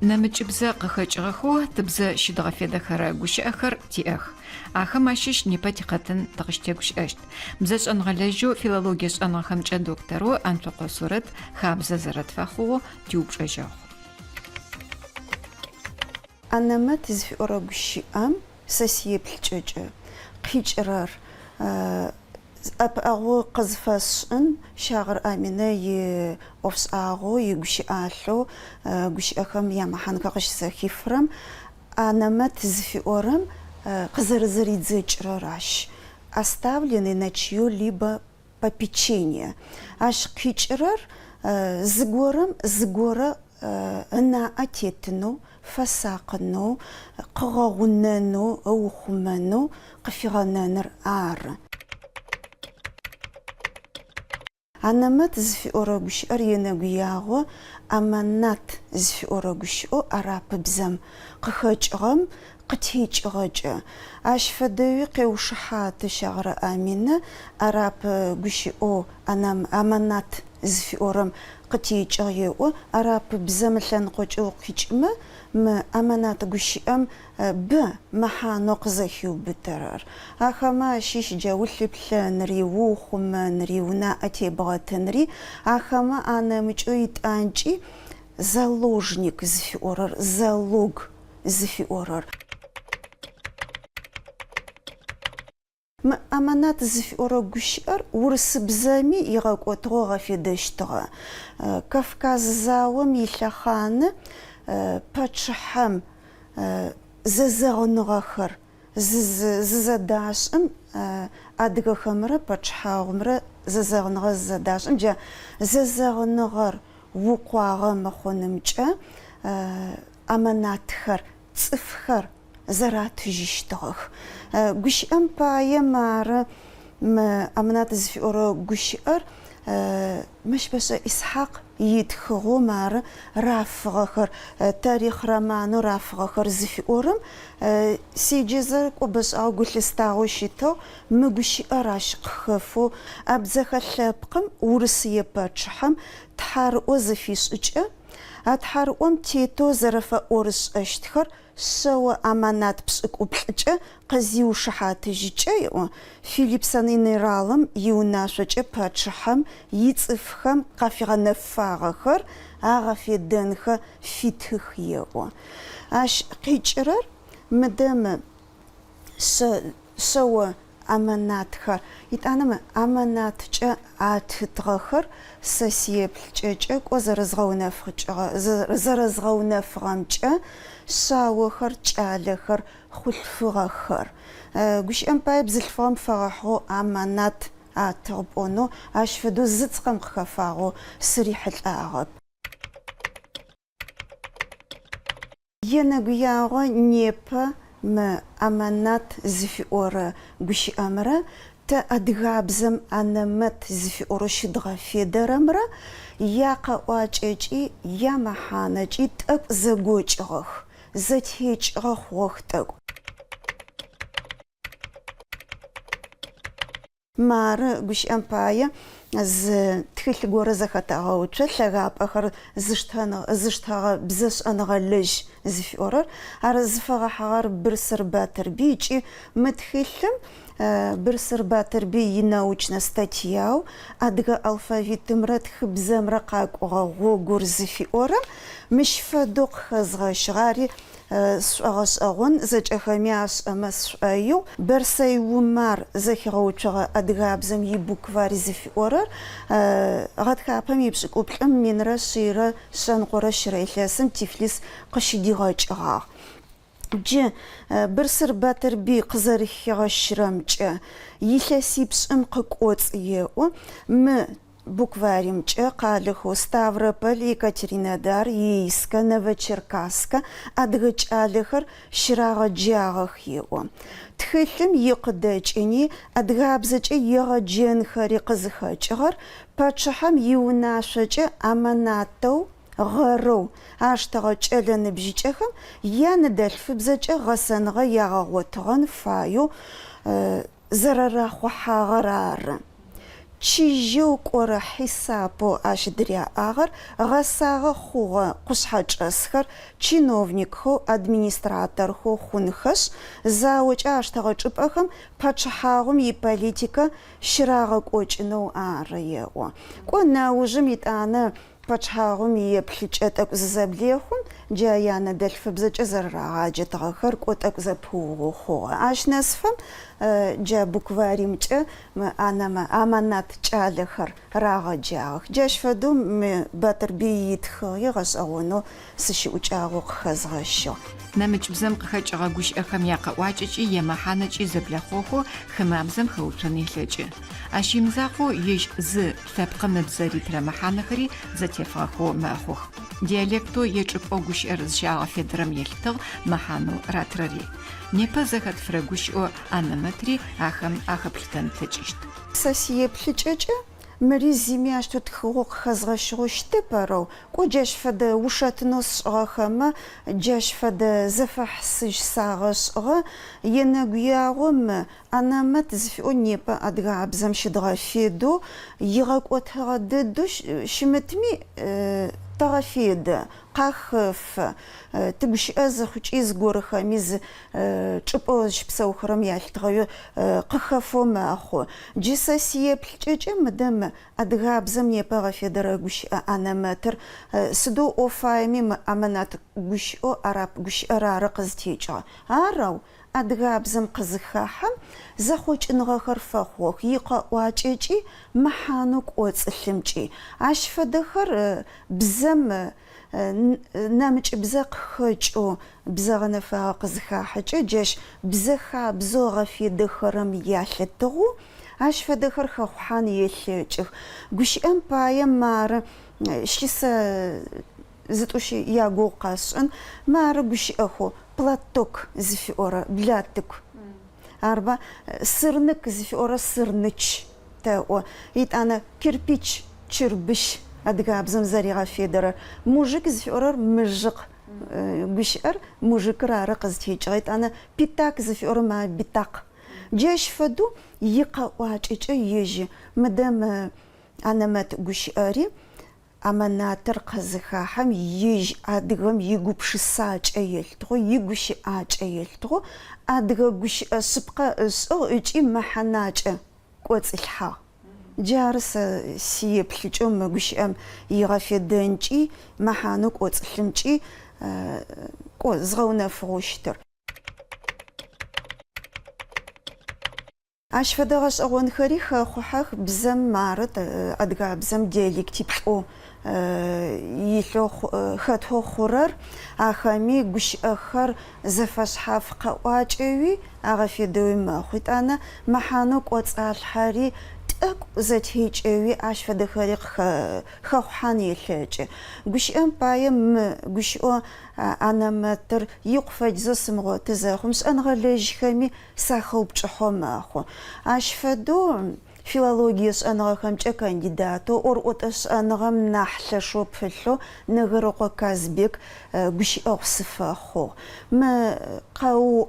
Намычыбзэ къыхэкӏыгъэхэу тыбзэ щыдгъэфедэхэрэ гущыӏэхэр тиӏэх. Ахэм ащыщ непэ тикъэтын тыгъыщтегущыӏэщт. Бзэ шӏэныгъэлэжьэу филологие шӏэныгъэхэмкӏэ доктору Антокъо Сурэт хабзэ зэрэтфэхъугъэу тиупчӏэжьыгъ. Анэмэт зыфиӏорэ гущыӏэм сэ сеплъыкӏэкӏэ къикӏырэр ӏэпыӏэгъо къызфэсшӏын Щагъыр Аминэ иӏофшӏагъэу игущыӏалъэу гущыӏэхэм ямэхьанхэр къыщызэхифырэм анэмэт зыфиӏорэм къызэрызэридзэкӏырэр ащ оставленный на чьё-либо попечение. Ащ къикӏырэр зыгорэ ынаӏэ тетынэу фэсакъынэу къыгъэгъунэнэу ыухъумэнэу къыфигъэнэныр ары. Анэмэт зыфиӏорэ гущыӏэр енэгуягъо аманат зыфиӏорэ гущыӏэу арапыбзэм къыхэкӏыгъэм къытекӏыгъэкӏэ. Ащ фэдэуи къеушыхьаты Щагъыр Аминэ арап гущыӏэу аманат зыфиӏорэм къытекӏыгъ еӏо арапыбзэм лъэныкъокӏэ укъикӏымэ мы аманат гущыӏэм б мэхьанэу къызэхиубытэрэр. Ахэмэ ащыщ джауи лъыплъэнри, ухъумэнри, унаӏэ тебгъэтынри ахэмэ анэмыкӏэу итӏанкӏи заложник зыфиӏорэр, залог зыфиӏорэр. Мы аманат зыфиӏорэ гущыӏэр урысыбзэми игъэкӏотыгъо гъэфедэщтыгъэ. Кавказ заом илъэхъаны пэчыхьэм зэзэгъыныгъэхэр зызэдашӏым адыгэхэмрэ пэчыхьагъэмрэ зэзэгъыныгъэ зызэдашӏым джа зэзэгъыныгъэр укъуагъэ мэхъонымкӏэ аманатхэр цӏыфхэр зэратыжьыщтыгъэх. Гущыӏэм пае мары мы аманат зыфиӏорэ гущыӏэр Мэщбэшӏэ Исхьакъ итхыгъэу мары рафыгъэхэр тарихъ романэу рафыгъэхэр зыфиӏорэм сиджэзэр кӏобэшӏагъэ гулъыстагъэу щытэу мы гущыӏэр ащ къыхэфэу абзэхэ лъэпкъым урысые пэчыхьэм тхьарыӏо зыфишӏыкӏэ а тхьарыӏом тетэу зэрэфэӏорышӏэщтхэр шъэо аманат пшӏыкӏуплӏыкӏэ къызиушыхьатыжьыкӏэ еӏо. Филипп Санинералым иунашъокӏэ пэчыхьэм ицӏыфхэм къафигъэнэфагъэхэр агъэфедэнхэ фитхых еӏо. Ащ къикӏырэр мыдэмэ шъэо аманатхэр итӏанэмэ аманаткӏэ атытгъэхэр сэ сеплъыкӏэкӏэ кӏо зэрэзгъэунэфыгъэмкӏэ шъаохэр, кӏалэхэр, хъулъфыгъэхэр. Гущыӏэм пае бзылъфыгъэм фэгъэхьыгъэу аманат атыгъэпӏонэу ащ фэдэу зыцкъэм къыхэфагъэу сырихьылӏагъэп. Енэгуягъо непэ мы аманат зыфиӏорэ гущыӏэмрэ тэ адыгабзэм анэмэт зыфиӏорэ щыдгъэфедэрэмрэ якъэӏуакӏэкӏи ямэхьанэкӏи тӏэкӏу зэгокӏыгъэх, зэтекӏыгъэ хъугъэх тӏэкӏу. Мары гущыӏэм пае зы тхылъ горэ зэхэтагъэуцо лъэгапӏэхэр зыштагъэ бзэшӏэныгъэ лэжь зыфиӏорэр ар зыфэгъэхьыгъэр Бырсэр Батырбий ыкӏи мы тхылъым Бырсэр Батырбий инаучнэ статьяу адыгэ алфавитымрэ тхыбзэмрэ къакӏогъэ гъогур зыфиӏорэм мыщ фэдэу къыхэзгъэщыгъ ари сшӏогъэшӏэгъон зэкӏэхэми ашӏэмэ сшӏоиу Берсэй Умар зэхигъэуцогъэ адыгабзэм ибукварь зыфиӏорэр гъэтхапэм ипшӏыкӏуплӏым минрэ шъирэ шъэныкъорэ щырэ илъэсым Тифлис къыщыдигъэкӏыгъагъ. Джы Бырсэр Батырбий къызэрыхигъэщырэмкӏэ илъэсипшӏым къыкӏоцӏ еӏо мы букваримкӏэ къалэхэу Ставрополь, Екатеринодар, Ейскэ, Новочеркасске адыгэ кӏалэхэр щырагъэджагъэх еӏо. Тхылъым икъыдэкӏыни адыгабзэкӏэ егъэджэнхэри къызыхэкӏыгъэр пэчыхьэм иунашъокӏэ аманатэу гъэрэу аштэгъэ кӏэлэныбжьыкӏэхэм яныдэлъфыбзэкӏэ гъэсэныгъэ ягъэгъотыгъэн фаеу зэрэрахъухьагъэр ары. تشيجو كورا حسابو اش دريا اغر غساغ خوغ قشحاج اسخر تشينوفنيك خو ادمنستراتор خو خунخش زاوج اشتغل اخم باتشحاغم ي политика شراغ قوچنو اريو كنا وجميت انا باتشحاغم ي بلچت زبليخون جايانا دلف بزج زراغاج تغخر قوتك زبو خو اش نسفم جا بوكواريمچ انا ما امانات چالخر راغاجاغ جاش فدوم باتربيت خي غساونو سشوچاغو خزغشو نمج بزم قخچغا گوش اخم ياقا واچچي يمحانچي زبلخوخو خمامزم خوتني لچي اشيمزاخو يج ز ثبقم بزري ترمحانخري زتيفاخو ماخوخ диалекту ечып огуш эрзжага федрам елтыг махану ратрари непа захат фрагуш о анаматри ахаплтан течишт сасие пличече мери зимя что тхук хазгашгуште паро кожаш фада ушатнос ахама жаш фада зафахсыш сагыш енагуягум анамат зфо непа адга абзам шидга феду йгак отхаде шиметми طرفيد قخف تبش أزخش إزجورخ ميز تبوش بسوخرم يالتغيو قخفو ما أخو جساسية بلجج مدام أدغاب زمني بغفيد رغوش أنا ماتر سدو أوفايمي أمانات غوش أو أراب غوش أرارق زتيجا أراو أدغاب زم قزخاحم زخوش نغخر فخوخ يقا واجيجي محانوك واتسلمجي عش فدخر بزم نامج بزاق خجو بزاغ نفاق قزخاحجي جاش بزخا بزوغ في دخرم يالتغو عش فدخر خوحان يلجغ غوش أمبايا مار شيسا زتوشي ياغو قاسن مار غوش أخو بلاتوك زفيورا بلاتوك أربعة سرنك زفيورا سرنش تاو يت أنا كربيش تشربش أدقى بزم زريعة فيدر موجك زفيورا مجق بشر موجك رارق زتيج يت أنا بيتاك زفيورا ما بيتاك جاش فدو يقا واجج يجي مدام أنا ما تقوش أري أما ناتر قزخاحم يج أدغم يجوبش ساج أيلتو يجوش آج أيلتو أدغوش سبقة سو إجي محناج قوت الحا جارس سيب لجوم غوش أم يغفي دنجي محانو قوت الحمجي قوت زغونا فروشتر عش فدغش أغون خريخ خوحاخ بزم مارت أدغا بزم ديالكتي بقو يلو خطو خورر أخامي غوش أخر زفاش حاف قواجوي أغفي دوي ماخوت أنا محانو قوت الحاري تأك زتهيج أوي عش فدخريق خوحان يلحج غوش أمبايم غوش أو أنا ماتر يقفج زسم غوت زاخمس أنغلج خامي ساخوب جحو ماخو عش فدو فيلологيس أنا خمسة كانديداتو أورؤتس أنا غم نحل شوب فلو نغرق كازبيك بش أوصفه ما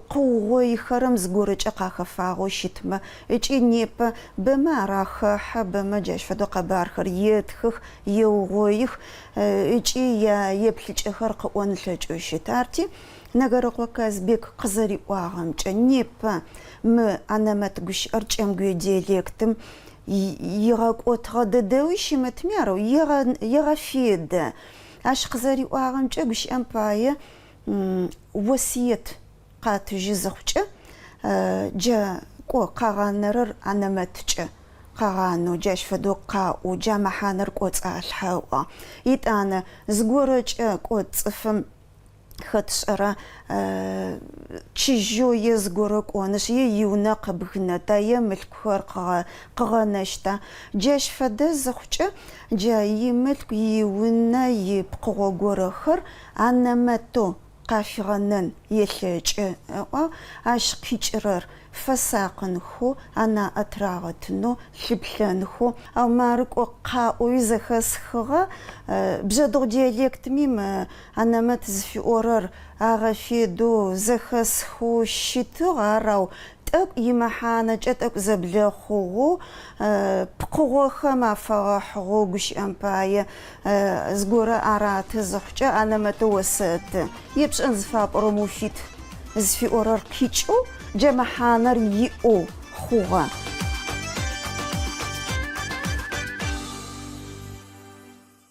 قوي خرم زغورج أقاخفاغو شتما إيش نيب بما راخ حب ما جاش فدو قبارخر يدخخ يوغويخ إيش يبلج خرق ونلج شتارتي نغرق كازبيك قزري واغمج نيب ما أنا ما تقولش أرجع أمجي ديالكتم يغاك أتغددويش ما تميرو يغا فيد عش قزري واغم جاكش أمبايا وسيت قات جزخجة جا قو قاغانرر أنا ما تجا قاغانو جاش فدو قاو جا محانر قوت الحوا يت أنا زغورج قوت صفم خطشرا تشجو يزغورك ونش يونا قبخنا تايا ملكور قغنشتا جاش فدا زخجة جا يملك يونا يبقو غورخر أنا ماتو قافغنن يلج عش قيجرر فساقنخو أنا أتراغتنو شبلنخو أو مارك وقاو يزخسخغا بجدو ديالكت ميم أنا ما تزفي أورر أغفي دو زخسخو شتو غاراو تأك يمحانا جتأك زبلخو بقوخم أفرحو قش أمبايا زغورة أرات زخجة أنا متوسط يبش أنزفاب رموفيت زفي أورار كيتشو جمحانا ريئو خوغا